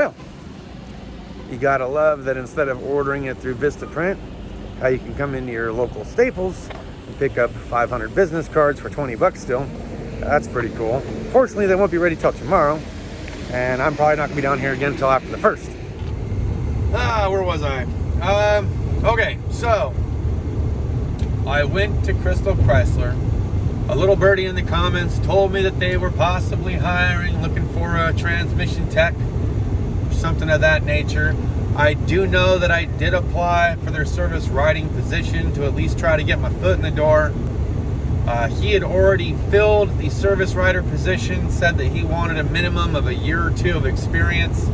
Well, you gotta love that instead of ordering it through Vistaprint, how you can come into your local Staples and pick up 500 business cards for 20 bucks still. That's pretty cool. Fortunately, they won't be ready till tomorrow, and I'm probably not gonna be down here again until after the 1st. Where was I? Okay, so I went to Crystal Chrysler. A little birdie in the comments told me that they were possibly hiring, looking for a transmission tech, or something of that nature. I do know that I did apply for their service writing position to at least try to get my foot in the door. He had already filled the service writer position, said that he wanted a minimum of a year or two of experience,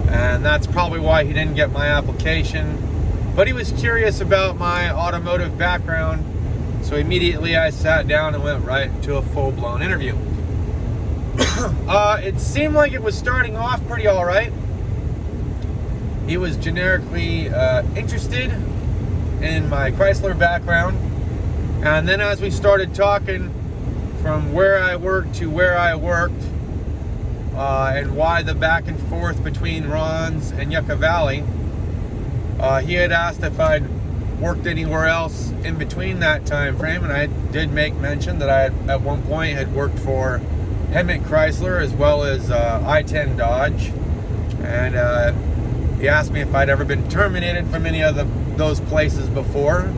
and that's probably why he didn't get my application. But he was curious about my automotive background, so immediately I sat down and went right to a full-blown interview. It seemed like it was starting off pretty all right. He was generically interested in my Chrysler background. And then as we started talking from where I worked to where I worked, and why the back and forth between Ron's and Yucca Valley, he had asked if I'd worked anywhere else in between that time frame, and I did make mention that I had, at one point had worked for Hemet Chrysler as well as I-10 Dodge, and he asked me if I'd ever been terminated from any of those places before,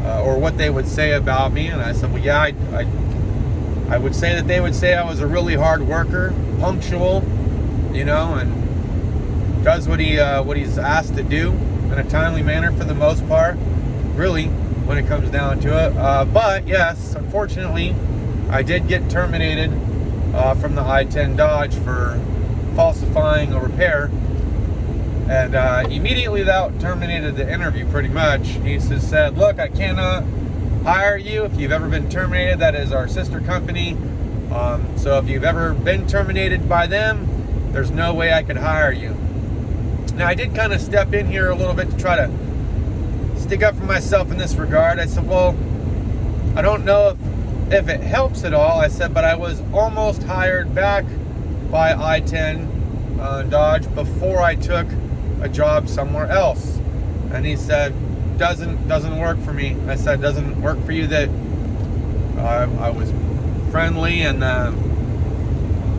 or what they would say about me. And I said, well, yeah, I would say that they would say I was a really hard worker, punctual, you know, and does what he's asked to do in a timely manner for the most part, really, when it comes down to it. But yes, unfortunately, I did get terminated from the I-10 Dodge for falsifying a repair. And immediately that terminated the interview pretty much. He just said, look, I cannot hire you if you've ever been terminated. That is our sister company. So if you've ever been terminated by them, there's no way I could hire you. Now, I did kind of step in here a little bit to try to stick up for myself in this regard. I said, well, I don't know if it helps at all. I said, but I was almost hired back by I-10 Dodge before I took a job somewhere else. And he said, doesn't work for me. I said, doesn't work for you that I was friendly and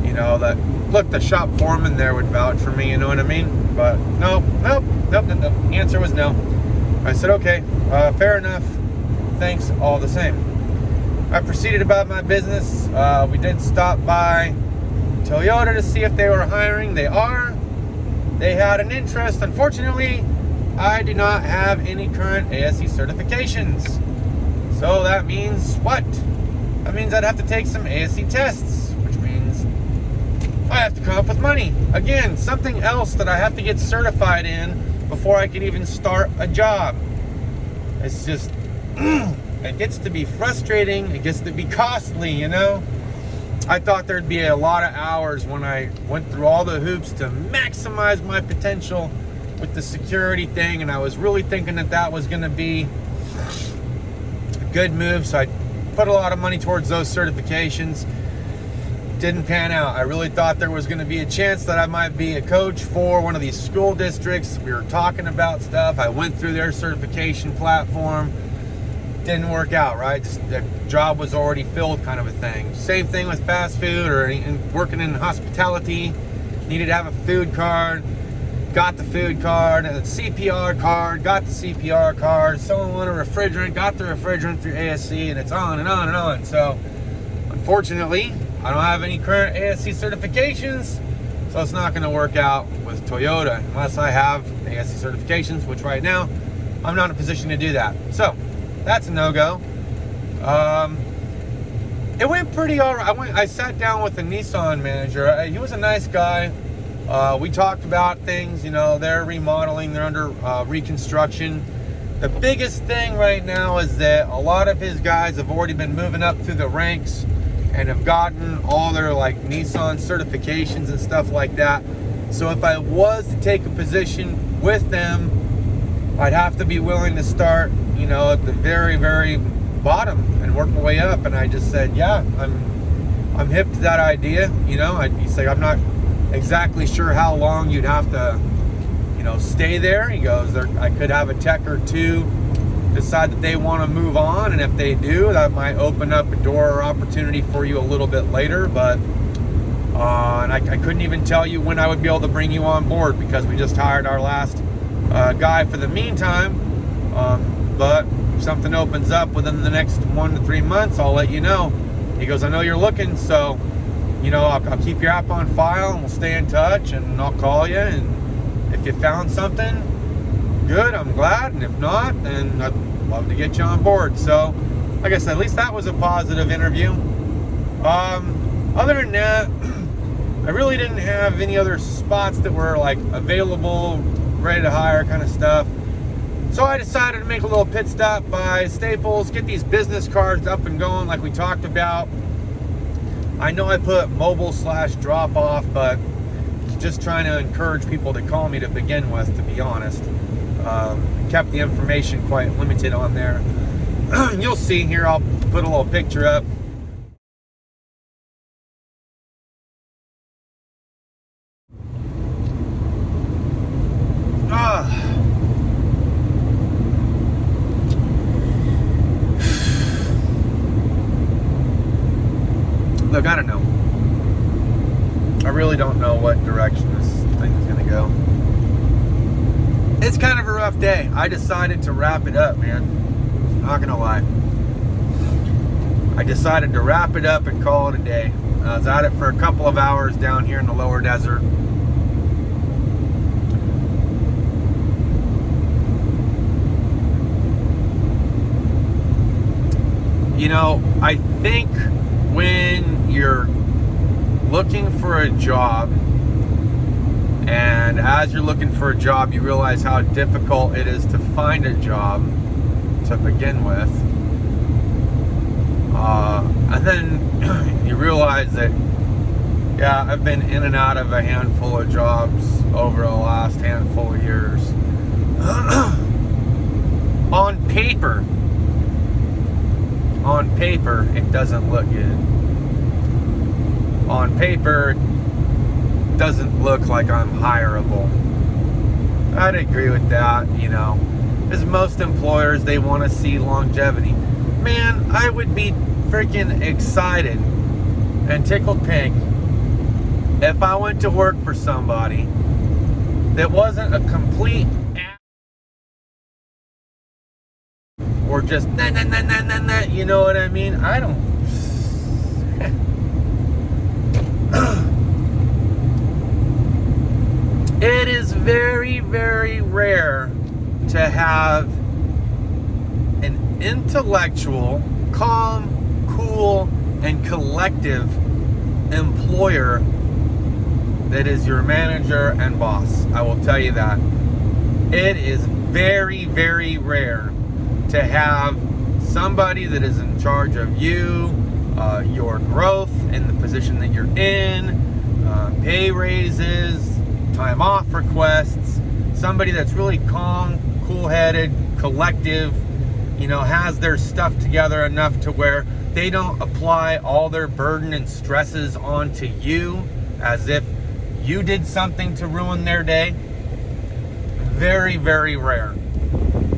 you know, that look, the shop foreman there would vouch for me, you know what I mean? But nope. The answer was no. I said, okay, fair enough, thanks all the same. I proceeded about my business. We did stop by Toyota to see if they were hiring. They are. They had an interest. Unfortunately, I do not have any current ASE certifications. So that means what? That means I'd have to take some ASE tests, which means I have to come up with money. Again, something else that I have to get certified in before I can even start a job. It's just, it gets to be frustrating. It gets to be costly, you know? I thought there'd be a lot of hours when I went through all the hoops to maximize my potential with the security thing, and I was really thinking that that was going to be a good move, so I put a lot of money towards those certifications. Didn't pan out. I really thought there was going to be a chance that I might be a coach for one of these school districts. We were talking about stuff. I went through their certification platform. Didn't work out, right? The job was already filled, kind of a thing. Same thing with fast food or working in hospitality. Needed to have a food card. Got the food card, and a CPR card, got the CPR card. Someone wanted a refrigerant, got the refrigerant through ASE, and it's on and on and on. So, unfortunately, I don't have any current ASE certifications, so it's not going to work out with Toyota unless I have ASE certifications, which right now, I'm not in a position to do that. So, that's a no-go. It went pretty all right. I sat down with the Nissan manager. He was a nice guy. We talked about things, you know, they're remodeling, they're under reconstruction. The biggest thing right now is that a lot of his guys have already been moving up through the ranks and have gotten all their like Nissan certifications and stuff like that. So if I was to take a position with them, I'd have to be willing to start, you know, at the very, very bottom and work my way up. And I just said, yeah, I'm hip to that idea. You know, he's like, I'm not exactly sure how long you'd have to, stay there. He goes, I could have a tech or two decide that they want to move on, and if they do, that might open up a door or opportunity for you a little bit later. But and I couldn't even tell you when I would be able to bring you on board, because we just hired our last guy for the meantime. But if something opens up within the next 1 to 3 months, I'll let you know. He goes, I know you're looking, so I'll keep your app on file, and we'll stay in touch, and I'll call you, and if you found something good, I'm glad, and if not, then I'd love to get you on board. So like I said, at least that was a positive interview. Other than that, I really didn't have any other spots that were like available, ready to hire kind of stuff. So I decided to make a little pit stop by Staples, get these business cards up and going like we talked about. I know I put mobile/drop off, but just trying to encourage people to call me to begin with, to be honest. Kept the information quite limited on there. You'll see here, I'll put a little picture up. Look, I don't know. I really don't know what direction this thing is going to go. It's kind of a rough day. I decided to wrap it up, man. Not going to lie. I decided to wrap it up and call it a day. I was at it for a couple of hours down here in the lower desert. I think when you're looking for a job, and as you're looking for a job, you realize how difficult it is to find a job to begin with. And then you realize that, yeah, I've been in and out of a handful of jobs over the last handful of years. On paper, it doesn't look good. On paper, it doesn't look like I'm hireable. I'd agree with that, because most employers, they want to see longevity. Man, I would be freaking excited and tickled pink if I went to work for somebody that wasn't a complete or just nah, you know what I mean? I don't. It is very, very rare to have an intellectual, calm, cool, and collective employer that is your manager and boss. I will tell you that. It is very, very rare to have somebody that is in charge of you, your growth in the position that you're in, pay raises, time off requests, somebody that's really calm, cool-headed, collective, has their stuff together enough to where they don't apply all their burden and stresses onto you as if you did something to ruin their day. Very, very rare.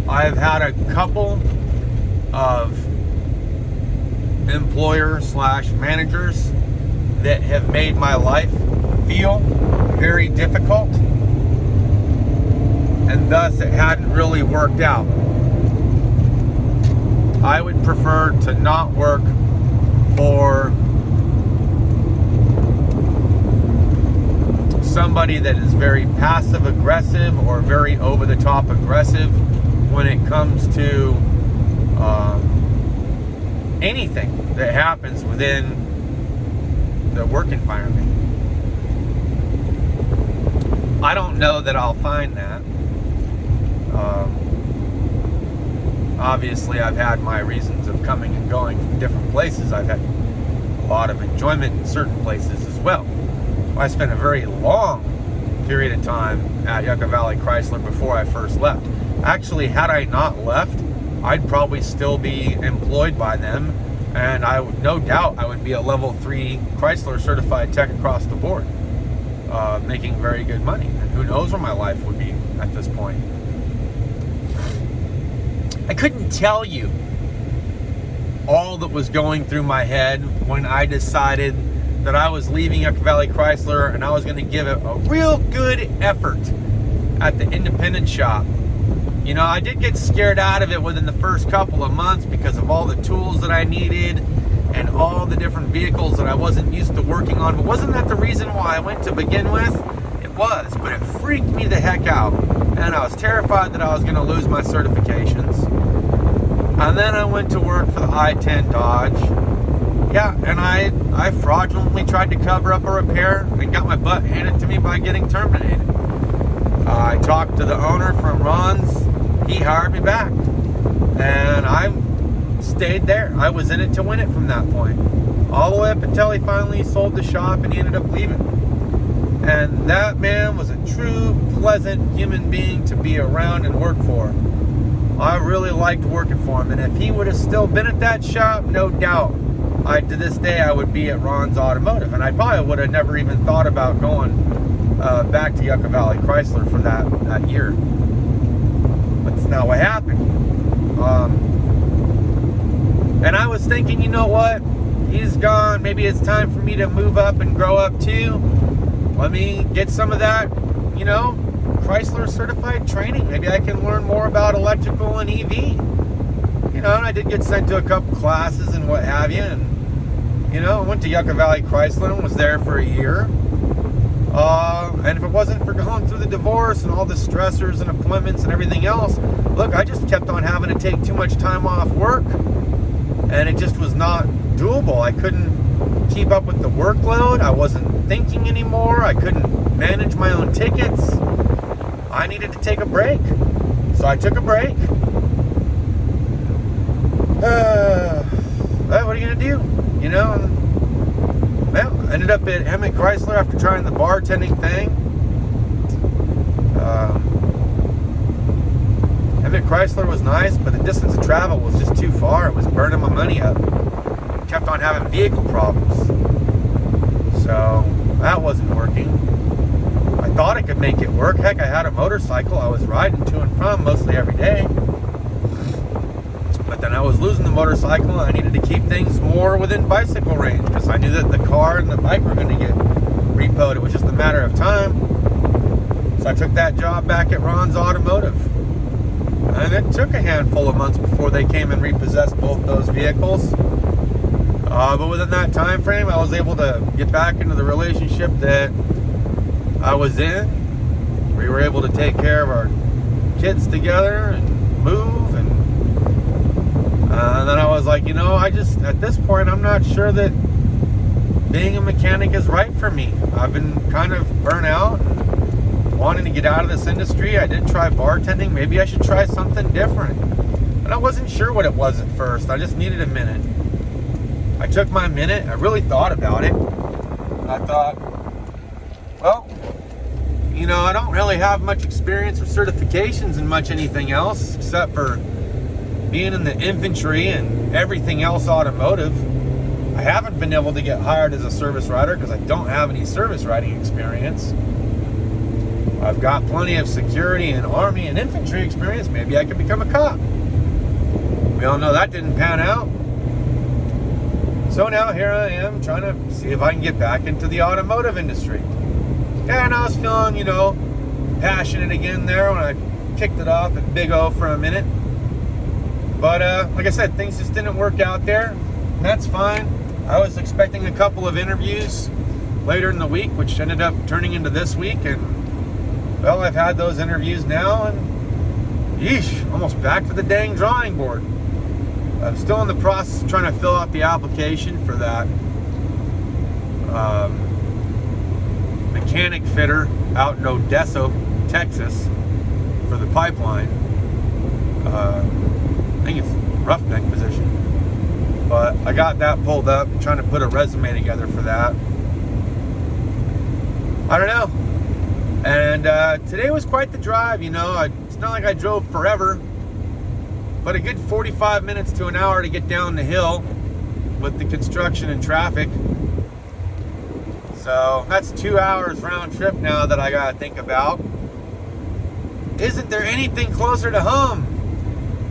I've had a couple of employer/managers that have made my life feel very difficult, and thus it hadn't really worked out. I would prefer to not work for somebody that is very passive aggressive or very over the top aggressive when it comes to anything that happens within the work environment. I don't know that I'll find that. Obviously, I've had my reasons of coming and going from different places. I've had a lot of enjoyment in certain places as well. I spent a very long period of time at Yucca Valley Chrysler before I first left. Actually, had I not left, I'd probably still be employed by them, and no doubt I would be a level 3 Chrysler certified tech across the board. making very good money. And who knows where my life would be at this point. I couldn't tell you all that was going through my head when I decided that I was leaving Yucca Valley Chrysler and I was going to give it a real good effort at the independent shop. You know, I did get scared out of it within the first couple of months because of all the tools that I needed and all the different vehicles that I wasn't used to working on. But wasn't that the reason why I went to begin with? It was, but it freaked me the heck out. And I was terrified that I was going to lose my certifications. And then I went to work for the I-10 Dodge. Yeah, and I fraudulently tried to cover up a repair and got my butt handed to me by getting terminated. I talked to the owner from Ron's. He hired me back. And I stayed there. I was in it to win it from that point. All the way up until he finally sold the shop and he ended up leaving. And that man was a true, pleasant human being to be around and work for. I really liked working for him. And if he would have still been at that shop, no doubt, to this day, I would be at Ron's Automotive. And I probably would have never even thought about going back to Yucca Valley Chrysler for that year. But it's not what happened. And I was thinking, you know what? He's gone. Maybe it's time for me to move up and grow up too. Let me get some of that, you know, Chrysler certified training. Maybe I can learn more about electrical and EV. You know, and I did get sent to a couple classes and what have you. And, you know, I went to Yucca Valley Chrysler and was there for a year. And if it wasn't for going through the divorce and all the stressors and appointments and everything else, look, I just kept on having to take too much time off work. And it just was not doable. I couldn't keep up with the workload. I wasn't thinking anymore. I couldn't manage my own tickets. I needed to take a break. So I took a break. What are you going to do? You know? Well, I ended up at Emmett Chrysler after trying the bartending thing. Emmett Chrysler was nice, but the distance of travel was just too far. It was burning my money up. Kept on having vehicle problems. So that wasn't working. I thought I could make it work. Heck, I had a motorcycle I was riding to and from mostly every day. But then I was losing the motorcycle and I needed to keep things more within bicycle range because I knew that the car and the bike were going to get repoed. It was just a matter of time. So I took that job back at Ron's Automotive. And it took a handful of months before they came and repossessed both those vehicles. But within that time frame, I was able to get back into the relationship that I was in. We were able to take care of our kids together and move. And then I was like, you know, at this point, I'm not sure that being a mechanic is right for me. I've been kind of burnt out and wanting to get out of this industry. I did try bartending. Maybe I should try something different. And I wasn't sure what it was at first. I just needed a minute. I took my minute. I really thought about it. I thought, well, you know, I don't really have much experience or certifications in much anything else except for being in the infantry and everything else automotive. I haven't been able to get hired as a service writer because I don't have any service writing experience. I've got plenty of security and army and infantry experience. Maybe I could become a cop. We all know that didn't pan out. So now here I am trying to see if I can get back into the automotive industry. And I was feeling, you know, passionate again there when I kicked it off at Big O for a minute. But like I said, things just didn't work out there. And that's fine. I was expecting a couple of interviews later in the week, which ended up turning into this week. And, well, I've had those interviews now. And, yeesh, almost back to the dang drawing board. I'm still in the process of trying to fill out the application for that mechanic fitter out in Odessa, Texas, for the pipeline. I think it's roughneck position. But I got that pulled up. I'm trying to put a resume together for that. I don't know. And today was quite the drive, you know. It's not like I drove forever. But a good 45 minutes to an hour to get down the hill with the construction and traffic. So that's 2 hours round trip now that I gotta think about. Isn't there anything closer to home?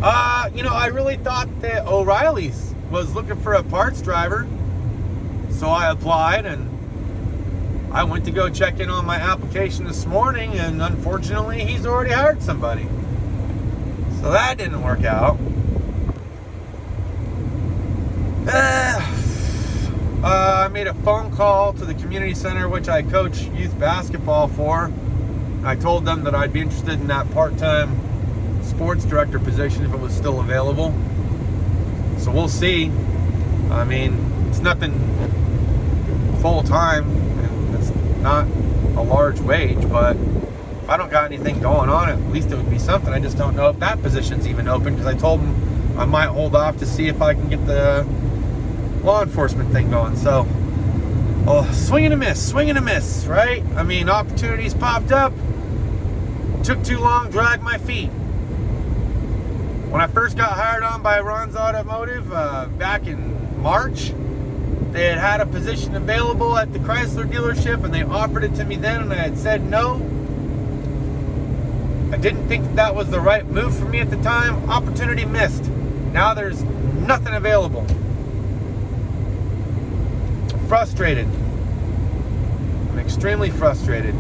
I really thought that O'Reilly's was looking for a parts driver. So I applied, and I went to go check in on my application this morning, and unfortunately he's already hired somebody. So that didn't work out. I made a phone call to the community center, which I coach youth basketball for. I told them that I'd be interested in that part-time sports director position if it was still available. So we'll see. I mean, it's nothing full-time, and it's not a large wage, but if I don't got anything going on, at least it would be something. I just don't know if that position's even open, because I told them I might hold off to see if I can get the law enforcement thing going. So, swing and a miss, right? I mean, opportunities popped up, took too long, dragged my feet. When I first got hired on by Ron's Automotive back in March, they had a position available at the Chrysler dealership, and they offered it to me then, and I had said no. I didn't think that was the right move for me at the time. Opportunity missed. Now there's nothing available. Frustrated. I'm extremely frustrated.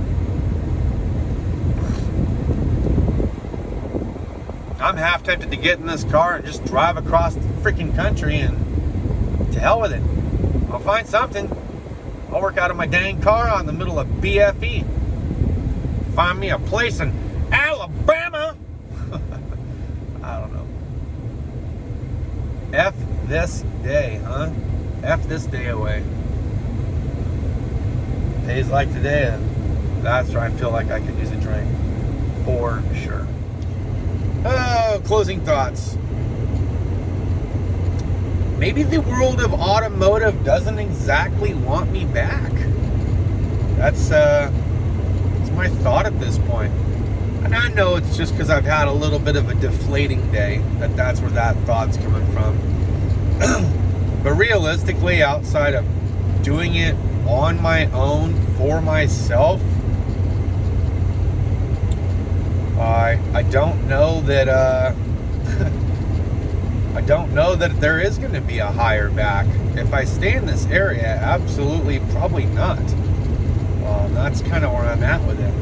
I'm half tempted to get in this car and just drive across the freaking country, and to hell with it. I'll find something. I'll work out of my dang car out in the middle of BFE. Find me a place in Alabama. I don't know. F this day, huh? F this day away. Days like today, that's where I feel like I could use a drink. For sure. Closing thoughts. Maybe the world of automotive doesn't exactly want me back. That's my thought at this point. And I know it's just because I've had a little bit of a deflating day that's where that thought's coming from. But realistically, outside of doing it on my own for myself, I don't know that I don't know that there is going to be a higher back. If I stay in this area, absolutely probably not. Well, that's kind of where I'm at with it.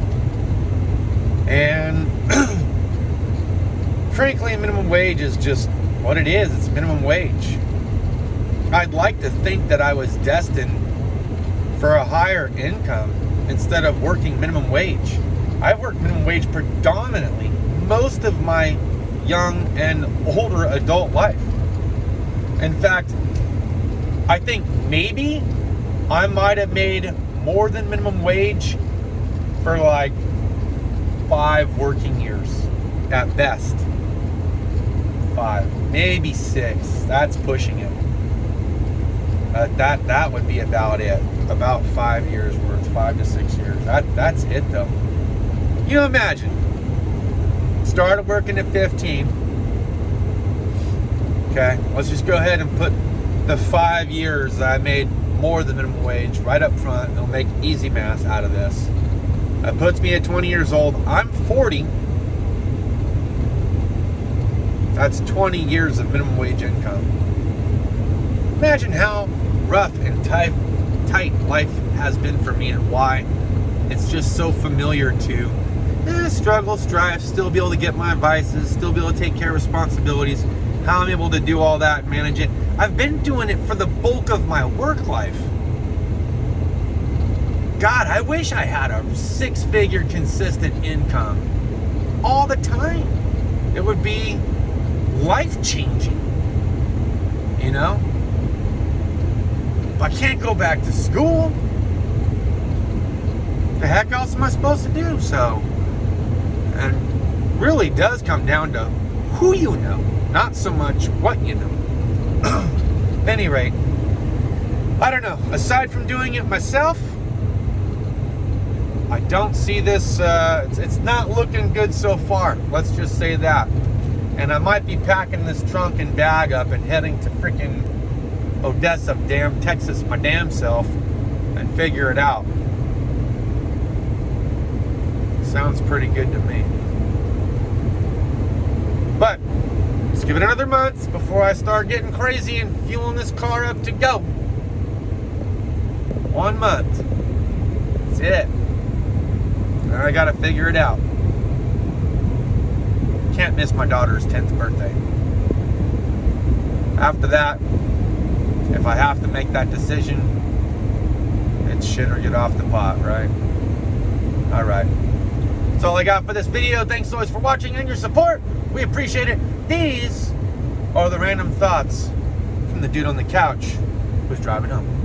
And frankly, minimum wage is just what it is. It's minimum wage. I'd like to think that I was destined for a higher income instead of working minimum wage. I've worked minimum wage predominantly most of my young and older adult life. In fact, I think maybe I might have made more than minimum wage for like 5 working years at best. 5, maybe 6. That's pushing it. That would be about it. About 5 years worth, 5 to 6 years. That's it though. You know, imagine. Started working at 15. Okay, let's just go ahead and put the 5 years I made more than minimum wage right up front. It'll make easy math out of this. That puts me at 20 years old. I'm 40. That's 20 years of minimum wage income. Imagine how rough and tight life has been for me, and why it's just so familiar to struggle, strive, still be able to get my vices, still be able to take care of responsibilities, how I'm able to do all that and manage it. I've been doing it for the bulk of my work life. God, I wish I had a 6-figure consistent income all the time. It would be life-changing, you know? But I can't go back to school. The heck else am I supposed to do? So, and really does come down to who you know, not so much what you know. At any rate, I don't know. Aside from doing it myself, I don't see this, it's not looking good so far. Let's just say that. And I might be packing this trunk and bag up and heading to freaking Odessa, damn Texas, my damn self, and figure it out. Sounds pretty good to me. But let's give it another month before I start getting crazy and fueling this car up to go. 1 month. That's it. And I gotta figure it out. Can't miss my daughter's 10th birthday. After that, if I have to make that decision, it's shit or get off the pot, right? Alright. That's all I got for this video. Thanks always for watching and your support. We appreciate it. These are the random thoughts from the dude on the couch who's driving home.